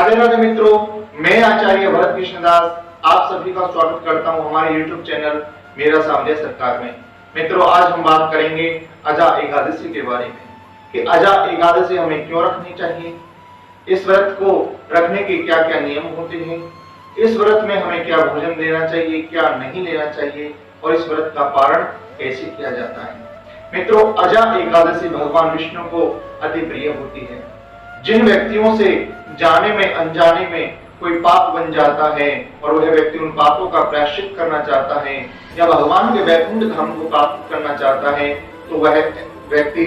राधे राधे मित्रों, मैं आचार्य भरत कृष्णदास आप सभी का स्वागत करता हूं हमारे YouTube चैनल मेरा सामने सरकार में। मित्रों, आज हम बात करेंगे अजा एकादशी के बारे में कि अजा एकादशी हमें क्यों रखनी चाहिए, इस व्रत को रखने के क्या क्या नियम होते हैं, इस व्रत में हमें क्या भोजन लेना चाहिए, क्या नहीं लेना चाहिए और इस व्रत का पारण कैसे किया जाता है। मित्रों, अजा एकादशी भगवान विष्णु को अति प्रिय होती है। जिन व्यक्तियों से जाने में अनजाने में कोई पाप बन जाता है और वह व्यक्ति उन पापों का प्रायश्चित करना चाहता है या भगवान के वैकुंठ धाम को प्राप्त करना चाहता है, तो वह व्यक्ति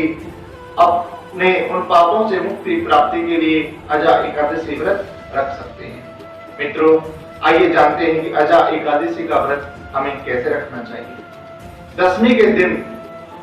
अपने उन पापों से मुक्ति प्राप्ति के लिए अजा एकादशी व्रत रख सकते हैं। मित्रों, आइए जानते हैं कि अजा एकादशी का व्रत हमें कैसे रखना चाहिए। दशमी के दिन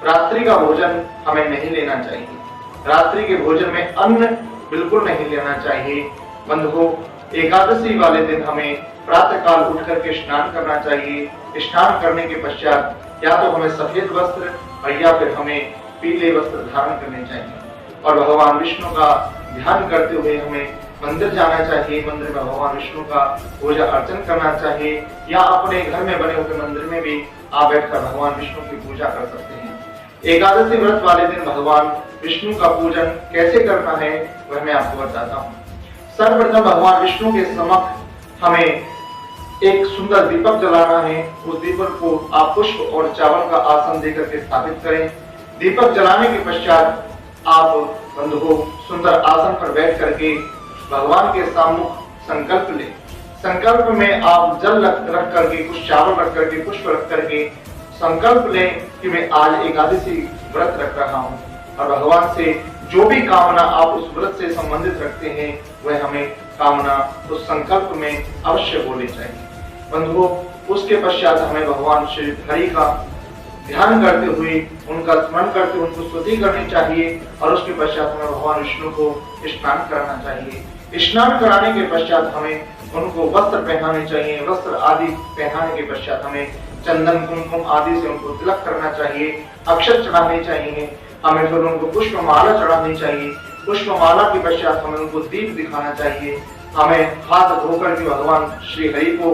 रात्रि का भोजन हमें नहीं लेना चाहिए। रात्रि के भोजन में अन्न बिल्कुल नहीं लेना चाहिए। बंधुओं, एकादशी वाले दिन हमें प्रातः काल उठ करके स्नान करना चाहिए। स्नान करने के पश्चात या तो हमें सफेद वस्त्र और या फिर हमें पीले वस्त्र धारण करने चाहिए और भगवान विष्णु का ध्यान करते हुए हमें मंदिर जाना चाहिए। मंदिर में भगवान विष्णु का पूजा अर्चन करना चाहिए या अपने घर में बने हुए मंदिर में भी आप बैठकर भगवान विष्णु की पूजा कर सकते हैं। एकादशी व्रत वाले दिन भगवान विष्णु का पूजन कैसे करना है वह मैं आपको बताता हूँ। सर्वप्रथम भगवान विष्णु के समक्ष हमें एक सुंदर दीपक जलाना है। उस दीपक को आप पुष्प और चावल का आसन देकर के स्थापित करें। दीपक जलाने के पश्चात आप बंधुओं सुंदर आसन पर बैठ करके भगवान के सम्मुख संकल्प लें। संकल्प में आप जल रख करके, कुछ चावल रख करके, पुष्प रख करके संकल्प लें कि मैं आज एकादशी व्रत रख रहा हूँ और भगवान से जो भी कामना आप उस व्रत से संबंधित रखते हैं वह हमें कामना उस संकल्प में अवश्य बोलनी चाहिए। बंधुओं, उसके पश्चात हमें भगवान श्री हरि का ध्यान करते हुए, उनका स्मरण करते हुए उनको स्तुति करनी चाहिए और उसके पश्चात हमें भगवान विष्णु को स्नान कराना चाहिए। स्नान कराने के पश्चात हमें उनको वस्त्र पहनाने चाहिए। वस्त्र आदि पहनाने के पश्चात हमें चंदन कुमकुम आदि से उनको तिलक करना चाहिए, अक्षत चढ़ाने चाहिए। हमें फिर उनको पुष्पमाला चढ़ानी चाहिए। पुष्पमाला के पश्चात हमें उनको दीप दिखाना चाहिए। हमें हाथ धोकर के भगवान श्री हरि को,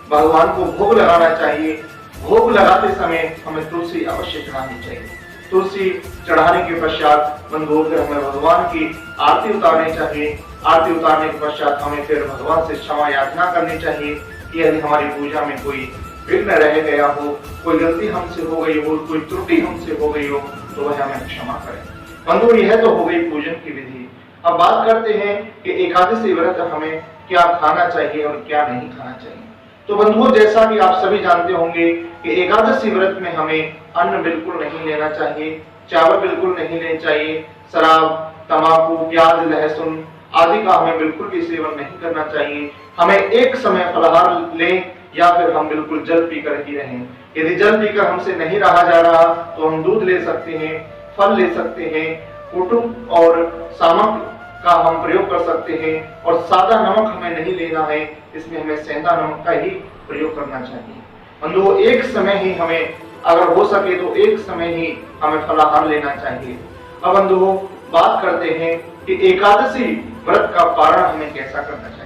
भगवान को भोग लगाना चाहिए। भोग लगाते समय हमें तुलसी अवश्य चढ़ानी चाहिए। तुलसी चढ़ाने के पश्चात बंधुओं फिर हमें भगवान की आरती उतारनी चाहिए। आरती उतारने के पश्चात हमें फिर भगवान से क्षमा याचना करनी चाहिए कि यदि हमारी पूजा में कोई विघ्न रह गया हो, कोई गलती हमसे हो गई हो, कोई त्रुटि हमसे हो गई हो, तो वह हमें क्षमा करें। बंधुओं, यह तो हो गई पूजन की विधि। अब बात करते हैं कि एकादशी व्रत हमें क्या खाना चाहिए और क्या नहीं खाना चाहिए। तो बंधुओं, जैसा कि आप सभी जानते होंगे कि एकादशी व्रत में हमें अन्न बिल्कुल नहीं लेना चाहिए, चावल बिल्कुल नहीं लेना चाहिए, शराब, तंबाकू, प्याज, लहसुन आदि का हमें बिल्कुल भी सेवन नहीं करना चाहिए। हमें एक समय फलाहार लें या फिर हम बिल्कुल जल पीकर ही रहें। यदि जल पीकर हमसे नहीं रहा जा रहा तो हम दूध ले सकते हैं, फल ले सकते हैं, कुटुंब और सामक का हम प्रयोग कर सकते हैं और सादा नमक हमें नहीं लेना है, इसमें हमें सेंधा नमक का ही प्रयोग करना चाहिए। बंधुओं, एक समय ही हमें, अगर हो सके तो एक समय ही हमें फलाहार लेना चाहिए। अब बंधुओं, बात करते हैं कि एकादशी व्रत का पारण हमें कैसा करना चाहिए।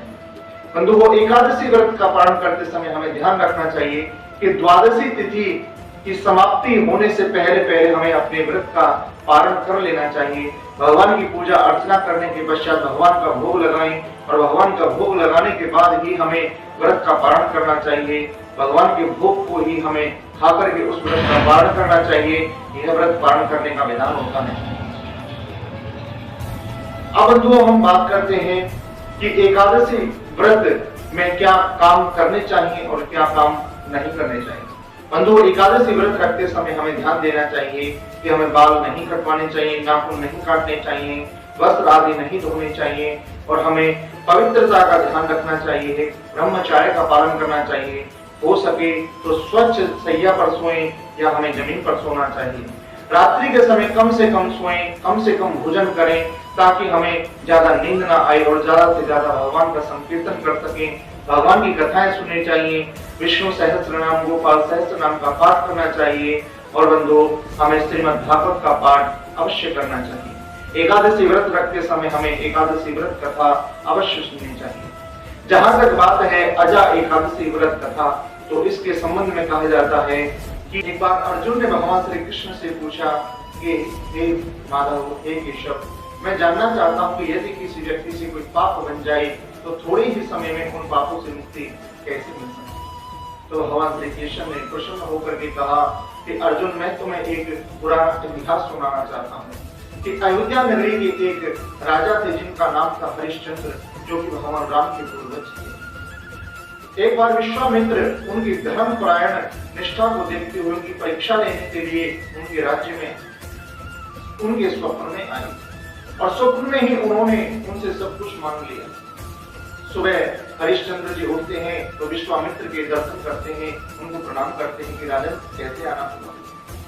बंधुओं, एकादशी व्रत का पारण करते समय हमें ध्यान रखना चाहिए कि द्वादशी तिथि की समाप्ति होने से पहले हमें अपने व्रत का पारण कर लेना चाहिए। भगवान की पूजा अर्चना करने के पश्चात भगवान का भोग लगाएं और भगवान का भोग लगाने के बाद ही हमें व्रत का पारण करना चाहिए। भगवान के भोग को ही हमें खाकर के उस व्रत का पारण करना चाहिए। यह व्रत पारण करने का विधान होता है। अब बंधुओं, हम बात करते हैं कि एकादशी व्रत में क्या काम करने चाहिए और क्या काम नहीं करने चाहिए। बंधुओं, एकादशी व्रत रखते समय हमें ध्यान देना चाहिए कि हमें बाल नहीं कटवाने चाहिए, नाखून नहीं काटने चाहिए, वस्त्र आदि नहीं धोने चाहिए और हमें पवित्रता का ध्यान रखना चाहिए। ब्रह्मचर्य का पालन करना चाहिए। हो सके तो स्वच्छ शैया पर सोएं या हमें जमीन पर सोना चाहिए। रात्रि के समय कम से कम सोएं, कम से कम भोजन करें ताकि हमें ज्यादा नींद ना आए और ज्यादा से ज्यादा भगवान का संकीर्तन कर सकें। भगवान की कथाएं सुननी चाहिए। विष्णु सहस्त्र नाम, गोपाल सहस्त्र नाम का पाठ करना चाहिए और बंधुओं, हमें श्रीमद् भागवत का पाठ अवश्य करना चाहिए। एकादशी व्रत रखते समय हमें एकादशी व्रत कथा अवश्य सुननी चाहिए। जहां तक बात है अजा एकादशी व्रत कथा, तो इसके संबंध में कहा जाता है कि एक बार अर्जुन ने भगवान श्री कृष्ण से पूछा कि हे माधव, हे केशव, मैं जानना चाहता हूँ कि यदि किसी व्यक्ति से कोई पाप बन जाए तो थोड़े ही समय में उन पापों से मुक्ति कैसे मिल सकती। तो भगवान श्री कृष्ण ने प्रसन्न होकर के कहा कि अर्जुन, मैं तुम्हें एक पुराना इतिहास सुनाना चाहता हूँ कि अयोध्या नगरी के एक राजा थे जिनका नाम था हरिश्चंद्र, जो कि भगवान राम के पूर्वज थे। एक बार विश्वामित्र उनकी धर्मपरायण निष्ठा को देखते हुए उनकी परीक्षा लेने के लिए उनके राज्य में उनके स्वप्न में आए और स्वप्न में ही उन्होंने उनसे सब कुछ मांग लिया। सुबह हरिश्चंद्र जी उठते हैं तो विश्वामित्र के दर्शन करते हैं, उनको प्रणाम करते हैं कि राजन कैसे आना हुआ।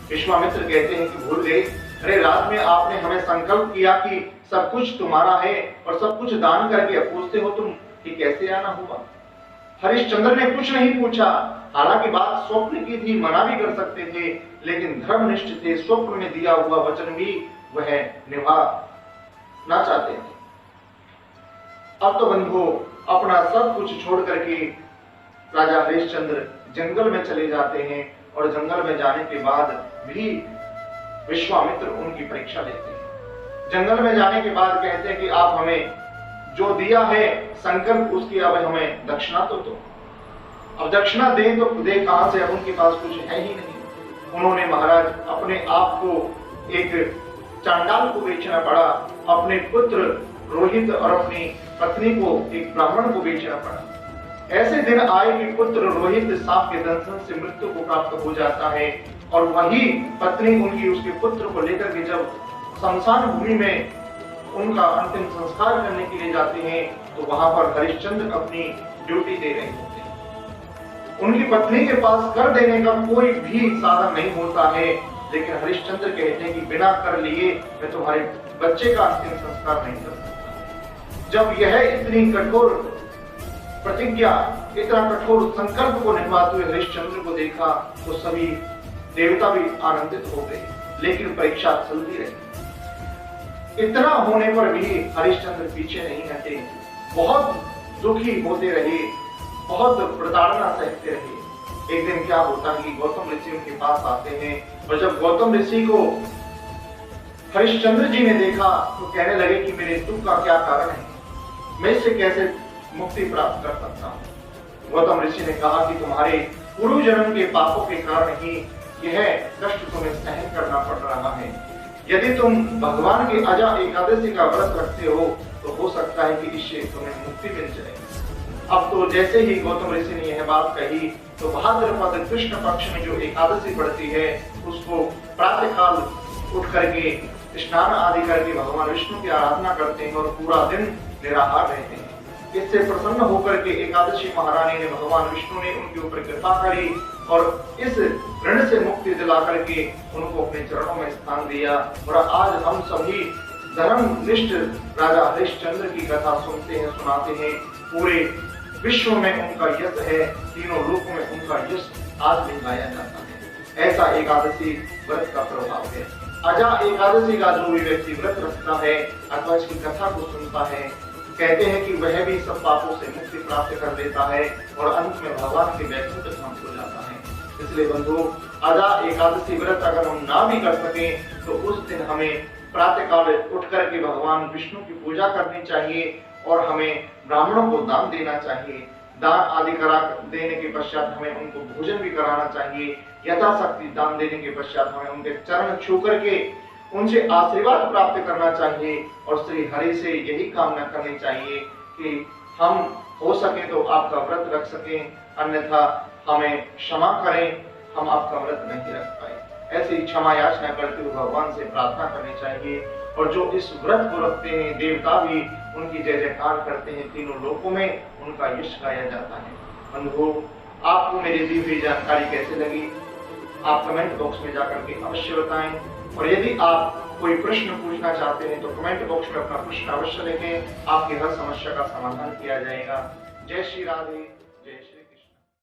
विश्वामित्र कहते हैं कि भूल गए, अरे रात में आपने हमें संकल्प किया कि सब कुछ तुम्हारा है और सब कुछ दान करके पूछते हो तुम कि कैसे आना हुआ। हरिश्चंद्र ने कुछ नहीं पूछा, हालांकि बात स्वप्न की थी, मना भी कर सकते थे, लेकिन धर्मनिष्ठ थे, स्वप्न में दिया हुआ वचन भी वह निभाना चाहते थे। अब तो बंधु अपना सब कुछ छोड़ करके राजा हरिश्चंद्र जंगल में चले जाते हैं और जंगल में जाने के बाद भी विश्वामित्र उनकी परीक्षा लेते हैं। जंगल में जाने के बाद कहते हैं कि आप हमें जो दिया है संकल्प, उसकी अब हमें दक्षिणा तो दो। अब दक्षिणा दे तो दे कहां से, अब उनके पास कुछ है ही नहीं। उन्होंने महाराज अपने आप को एक चांडाल को बेचना पड़ा, अपने पुत्र रोहित और अपनी पत्नी को एक ब्राह्मण को बेचना पड़ा। ऐसे दिन आए कि पुत्र रोहित सांप के दंशन से मृत्यु को प्राप्त हो जाता है और वही पत्नी उनकी उसके पुत्र को लेकर के जब शमशान भूमि में उनका अंतिम संस्कार करने के लिए जाते हैं तो वहां पर हरिश्चंद्र अपनी ड्यूटी दे रहे होते हैं। उनकी पत्नी के पास कर देने का कोई भी साधन नहीं होता है, लेकिन हरिश्चंद्र कहते हैं कि बिना कर लिए मैं तुम्हारे बच्चे का अंतिम संस्कार नहीं कर सकता। जब यह इतनी कठोर प्रतिज्ञा, इतना कठोर संकल्प को निभाते हुए हरिश्चंद्र को देखा तो सभी देवता भी आनंदित हो गए, लेकिन परीक्षा चलती रही। इतना होने पर भी हरिश्चंद्र पीछे नहीं हटे, बहुत दुखी होते रहे, बहुत प्रताड़ना सहते रहे। एक दिन क्या होता है कि गौतम ऋषि उनके पास आते हैं और जब गौतम ऋषि को हरिश्चंद्र जी ने देखा तो कहने लगे कि मेरे दुख का क्या कारण है, मैं इससे कैसे मुक्ति प्राप्त कर सकता हूँ। गौतम ऋषि ने कहा कि तुम्हारे पूर्व जन्म के पापों के कारण ही यह कष्ट तुम्हें सहन करना पड़ रहा है। यदि तुम भगवान के अजा एकादशी का व्रत रखते हो तो हो सकता है कि इससे तुम्हें मुक्ति मिल जाए। अब तो जैसे ही गौतम ऋषि ने यह बात कही तो भाद्रपद कृष्ण पक्ष में जो एकादशी पड़ती है उसको प्रातः काल उठ करके स्नान आदि करके भगवान विष्णु की आराधना करते हैं और पूरा दिन निराहार रहते हैं। इससे प्रसन्न होकर के एकादशी महारानी ने भगवान विष्णु ने उनके ऊपर कृपा करी और इस ऋण से मुक्ति दिला करके उनको अपने चरणों में स्थान दिया। और आज हम सभी धर्मनिष्ठ राजा हरिश्चंद्र की कथा सुनते हैं, सुनाते हैं। पूरे विश्व में उनका यश है, तीनों लोकों में उनका यश आज भी गाया जाता है। ऐसा एकादशी व्रत का प्रभाव है। अजा एकादशी का जो भी व्यक्ति व्रत रखता है अथवा इसकी कथा को सुनता है, कहते हैं कि वह भी सब पापों से मुक्ति प्राप्त कर लेता है और अंत में भगवान के वैकुंठ धाम को जाता है। इसलिए बंधु, अजा एकादशी व्रत अगर हम ना भी कर सके तो उस दिन हमें प्रातः काल उठ करके भगवान विष्णु की पूजा करनी चाहिए और हमें ब्राह्मणों को दान देना चाहिए। दान आदि करा देने के पश्चात हमें उनको भोजन भी कराना चाहिए। यथाशक्ति दान देने के पश्चात हमें उनके चरण छू करके उनसे आशीर्वाद प्राप्त करना चाहिए और श्री हरि से यही कामना करनी चाहिए कि हम हो सके तो आपका व्रत रख सकें, अन्यथा हमें क्षमा करें, हम आपका व्रत नहीं रख पाए। ऐसी क्षमा याचना करते हुए भगवान से प्रार्थना करनी चाहिए। और जो इस व्रत को रखते हैं देवता भी उनकी जय जयकार करते हैं, तीनों लोकों में उनका यश गाया जाता है। बंधु, आपको मेरी दी हुई जानकारी कैसे लगी आप कमेंट बॉक्स में जाकर के अवश्य बताएं। और यदि आप कोई प्रश्न पूछना चाहते हैं तो कमेंट बॉक्स में अपना प्रश्न अवश्य लिखें, आपकी हर समस्या का समाधान किया जाएगा। जय श्री राधे।